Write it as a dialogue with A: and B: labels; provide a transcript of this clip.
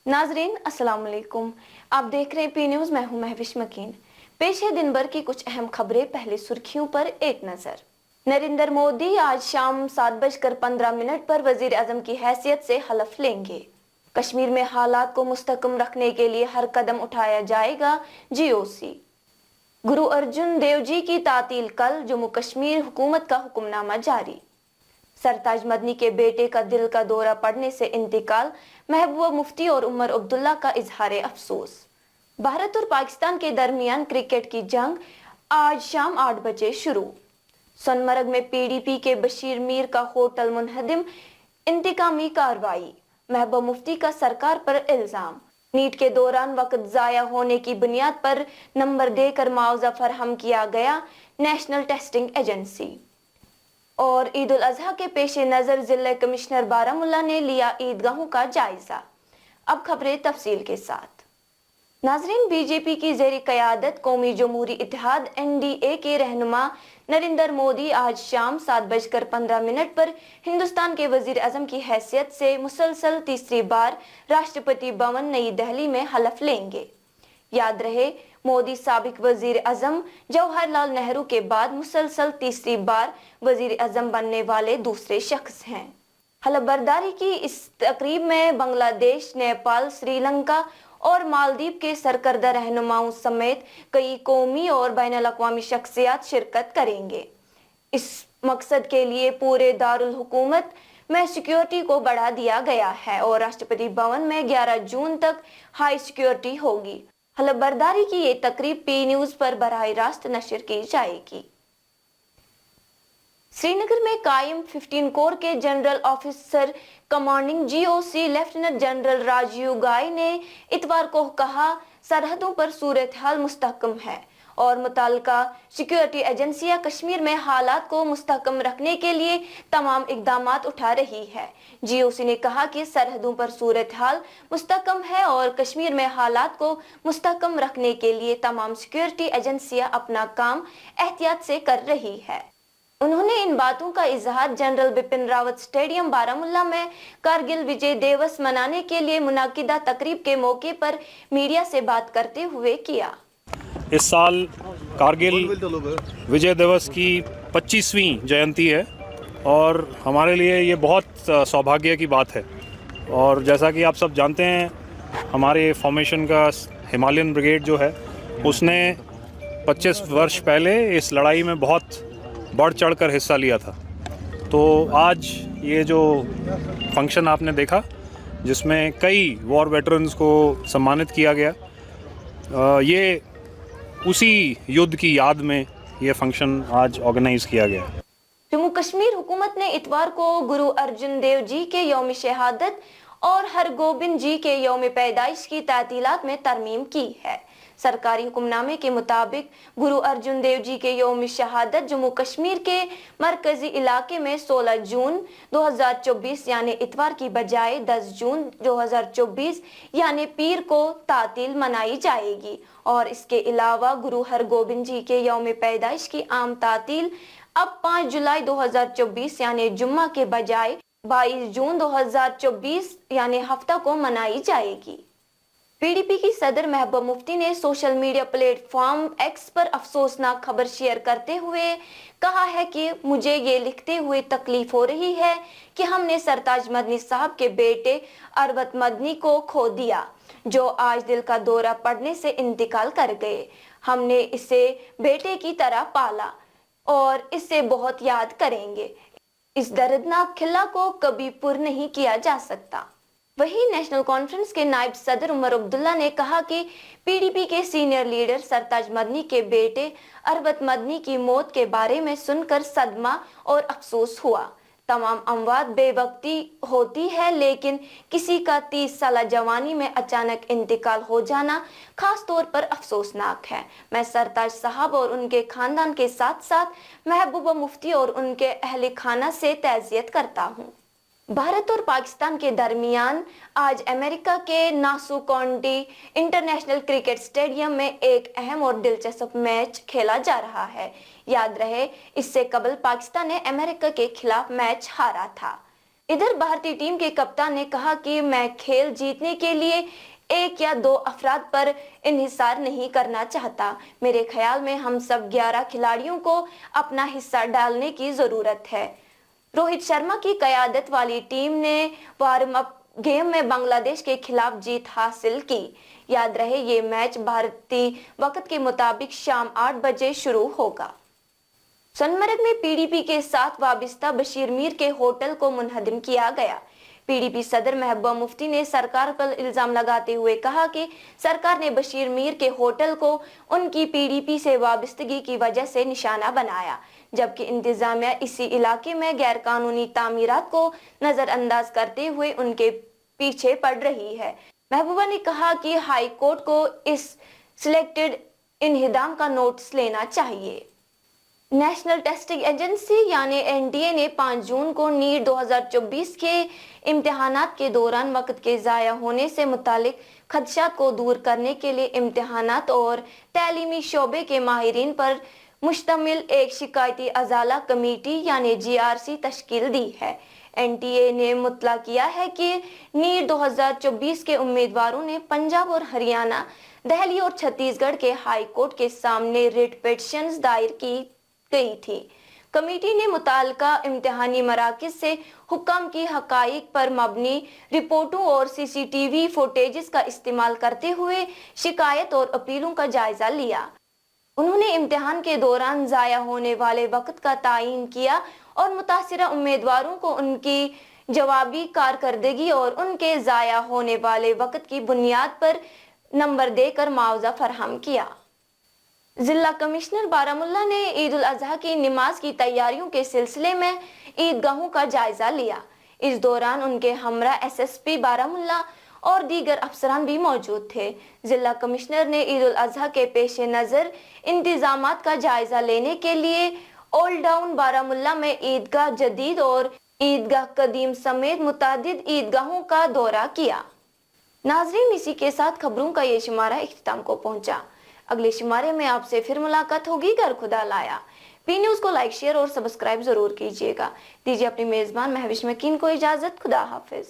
A: नाजरीन अस्सलाम वालेकुम। आप देख रहे हैं पी न्यूज। मैं हूं महविश मकीन। पेश है दिन भर की कुछ अहम खबरें। पहले सुर्खियों पर एक नजर। नरेंद्र मोदी आज शाम 7:15 पर वजीर आजम की हैसियत से हलफ लेंगे। कश्मीर में हालात को मुस्तकम रखने के लिए हर कदम उठाया जाएगा। GOC। गुरु अर्जुन देव जी की तातील कल, जम्मू कश्मीर हुकूमत का हुक्मनामा जारी। सरताज मदनी के बेटे का दिल का दौरा पड़ने से इंतकाल, महबूबा मुफ्ती और उमर अब्दुल्ला का इजहार अफसोस। भारत और पाकिस्तान के दरमियान क्रिकेट की जंग आज शाम 8 बजे शुरू। सोनमर्ग में PDP के बशीर मीर का होटल मुनहदिम, इंतकामी कार्रवाई। महबूबा मुफ्ती का सरकार पर इल्जाम। नीट के दौरान वक्त जाया होने की बुनियाद पर नंबर देकर मुआवजा फरहम किया गया, नेशनल टेस्टिंग एजेंसी। और ईद उल अजहा के पेश नजर जिला कमिश्नर बारामुल्ला ने लिया ईदगाहों का जायजा। अब खबरें तफसील के साथ। नाजरीन, बीजेपी की ज़ेर क़यादत कौमी जमहूरी इत्तेहाद NDA के रहनुमा नरेंद्र मोदी आज शाम 7:15 पर हिंदुस्तान के वजीर आजम की हैसियत से मुसलसल तीसरी बार राष्ट्रपति भवन नई दिल्ली में हलफ लेंगे। याद रहे, मोदी साबिक वजीर आजम जवाहरलाल नेहरू के बाद मुसलसल तीसरी बार वजीर आजम बनने वाले दूसरे शख्स हैं। हलफ बर्दारी की इस तकरीब में बांग्लादेश, नेपाल, श्रीलंका और मालदीव के सरकर्दा रहनुमाओं समेत कई कौमी और बैनुल-अक़वामी शख्सियत शिरकत करेंगे। इस मकसद के लिए पूरे दारुल हुकूमत में सिक्योरिटी को बढ़ा दिया गया है और राष्ट्रपति भवन में 11 जून तक हाई सिक्योरिटी होगी। हलफ बर्दारी की ये तकरीब पी न्यूज पर बराह रास्त नशर की जाएगी। श्रीनगर में कायम 15 कोर के general officer commanding GOC lieutenant general Rajiv Ghai ने इतवार को कहा, सरहदों पर सूरत हाल मुस्तहकम है और मुताल्लिका सिक्योरिटी एजेंसियां कश्मीर में हालात को मुस्तहकम रखने के लिए तमाम इकदामात उठा रही है। GOC ने कहा कि सरहदों पर सूरत हाल मुस्तहकम है और कश्मीर में हालात को मुस्तहकम रखने के लिए तमाम सिक्योरिटी एजेंसियां अपना काम एहतियात से कर रही है। उन्होंने इन बातों का इजहार जनरल बिपिन रावत स्टेडियम बारामुल्ला में कारगिल विजय दिवस मनाने के लिए मुनाकिदा तकरीब के मौके पर मीडिया से बात करते हुए किया।
B: इस साल कारगिल विजय दिवस की 25वीं जयंती है और हमारे लिए ये बहुत सौभाग्य की बात है। और जैसा कि आप सब जानते हैं, हमारे फॉर्मेशन का हिमालयन ब्रिगेड जो है उसने 25 वर्ष पहले इस लड़ाई में बहुत बढ़ चढ़ कर हिस्सा लिया था। तो आज ये जो फंक्शन आपने देखा जिसमें कई वॉर वेटरन्स को सम्मानित किया गया, ये उसी युद्ध की याद में ये फंक्शन आज ऑर्गेनाइज किया गया।
A: जम्मू कश्मीर हुकूमत ने इतवार को गुरु अर्जुन देव जी के यौम शहादत और हरगोबिंद जी के यौम पैदाइश की तातीलात में तरमीम की है। सरकारी हुक्मनामे के मुताबिक गुरु अर्जुन देव जी के यौम शहादत जम्मू कश्मीर के मरकजी इलाके में 16 जून 2024 यानी इतवार की बजाय 10 जून 2024 यानी पीर को तातील मनाई जाएगी और इसके अलावा गुरु हरगोबिंद जी के यौम पैदाइश की आम तातील अब 5 जुलाई 2024 यानी जुम्मा के बजाय 22 जून 2024 यानी हफ्ता को मनाई जाएगी। PDP की सदर महबूबा मुफ्ती ने सोशल मीडिया प्लेटफॉर्म X पर अफसोसनाक खबर शेयर करते हुए कहा है कि मुझे ये लिखते हुए तकलीफ हो रही है कि हमने सरताज मदनी साहब के बेटे अरवत मदनी को खो दिया, जो आज दिल का दौरा पड़ने से इंतकाल कर गए। हमने इसे बेटे की तरह पाला और इससे बहुत याद करेंगे। इस दर्दनाक खिला को कभी पुर नहीं किया जा सकता। वहीं नेशनल कॉन्फ्रेंस के नायब सदर उमर अब्दुल्ला ने कहा कि PDP के सीनियर लीडर सरताज मदनी के बेटे अरवत मदनी की मौत के बारे में सुनकर सदमा और अफसोस हुआ। तमाम अमवात बेवक्ती होती है, लेकिन किसी का 30 साल जवानी में अचानक इंतकाल हो जाना खास तौर पर अफसोसनाक है। मैं सरताज साहब और उनके खानदान के साथ साथ महबूबा मुफ्ती और उनके अहले खाना से तज़ियत करता हूँ। भारत और पाकिस्तान के दरमियान आज अमेरिका के नासू काउंटी इंटरनेशनल क्रिकेट स्टेडियम में एक अहम और दिलचस्प मैच खेला जा रहा है। याद रहे, इससे कबल पाकिस्तान ने अमेरिका के खिलाफ मैच हारा था। इधर भारतीय टीम के कप्तान ने कहा कि मैं खेल जीतने के लिए एक या दो अफराद पर इन्हिसार नहीं करना चाहता। मेरे ख्याल में हम सब 11 खिलाड़ियों को अपना हिस्सा डालने की जरूरत है। रोहित शर्मा की क़यादत वाली टीम ने वार्म अप गेम में बांग्लादेश के खिलाफ जीत हासिल की। याद रहे ये मैच भारतीय वक्त के मुताबिक शाम 8 बजे शुरू होगा। सोनमर्ग में पीडीपी के साथ वाबिस्ता बशीर मीर के होटल को मुनहदम किया गया। पीडीपी सदर महबूबा मुफ्ती ने सरकार पर इल्जाम लगाते हुए कहा कि सरकार ने बशीर मीर के होटल को उनकी पीडीपी से वाबस्तगी की वजह से निशाना बनाया, जबकि इंतजामिया इसी इलाके में गैर कानूनी तामीरात को नजरअंदाज करते हुए उनके पीछे पड़ रही है। महबूबा ने कहा कि हाई कोर्ट को इस सिलेक्टेड इन्हिदाम का नोटिस लेना चाहिए। नेशनल टेस्टिंग एजेंसी यानी एनटीए ने 5 जून को नीट 2024 के इम्तिहानात के दौरान वक्त के ज़ाया होने से मुतालिक खदशात को दूर करने के लिए इम्तिहानात और तालीमी शोबे के माहिरीन पर मुश्तमिल एक शिकायती अजाला कमेटी यानी जीआरसी तश्कील दी है। एनटीए ने मुतला किया है कि नीट 2024 के उम्मीदवारों ने पंजाब और हरियाणा, दिल्ली और छत्तीसगढ़ के हाई कोर्ट के सामने रिट पिटीशंस दायर की गई थी। कमेटी ने मुताल्लिका इम्तिहानी मराकिज से हुक्म की हकाइक पर मबनी रिपोर्टों और सीसीटीवी फुटेजेस का इस्तेमाल करते हुए शिकायत और अपीलों का जायजा लिया। उन्होंने इम्तिहान के दौरान ज़ाया होने वाले वक्त का तायीन किया और मुतासिरा उम्मीदवारों को उनकी जवाबी कारकर्दगी और उनके ज़ाया होने वाले वक्त की बुनियाद पर नंबर देकर मुआवजा फराहम किया। जिला कमिश्नर बारामुल्ला ने ईद उल अजहा की नमाज की तैयारियों के सिलसिले में ईदगाहों का जायजा लिया। इस दौरान उनके हमरा एसएसपी बारामुल्ला और दीगर अफसरान भी मौजूद थे। जिला कमिश्नर ने ईद उल अजहा के पेश नज़र इंतजामात का जायजा लेने के लिए ओल्ड टाउन बारामुल्ला में ईदगाह जदीद और ईदगाह कदीम समेत मुतादिद ईदगाहों का दौरा किया। नाजरीन, इसी के साथ खबरों का ये शुमारा इख्तिताम को पहुंचा। अगले शुमारे में आपसे फिर मुलाकात होगी। घर खुदा लाया। पी न्यूज़ को लाइक, शेयर और सब्सक्राइब जरूर कीजिएगा। दीजिए अपनी मेजबान महविश मकीन को इजाजत। खुदा हाफिज।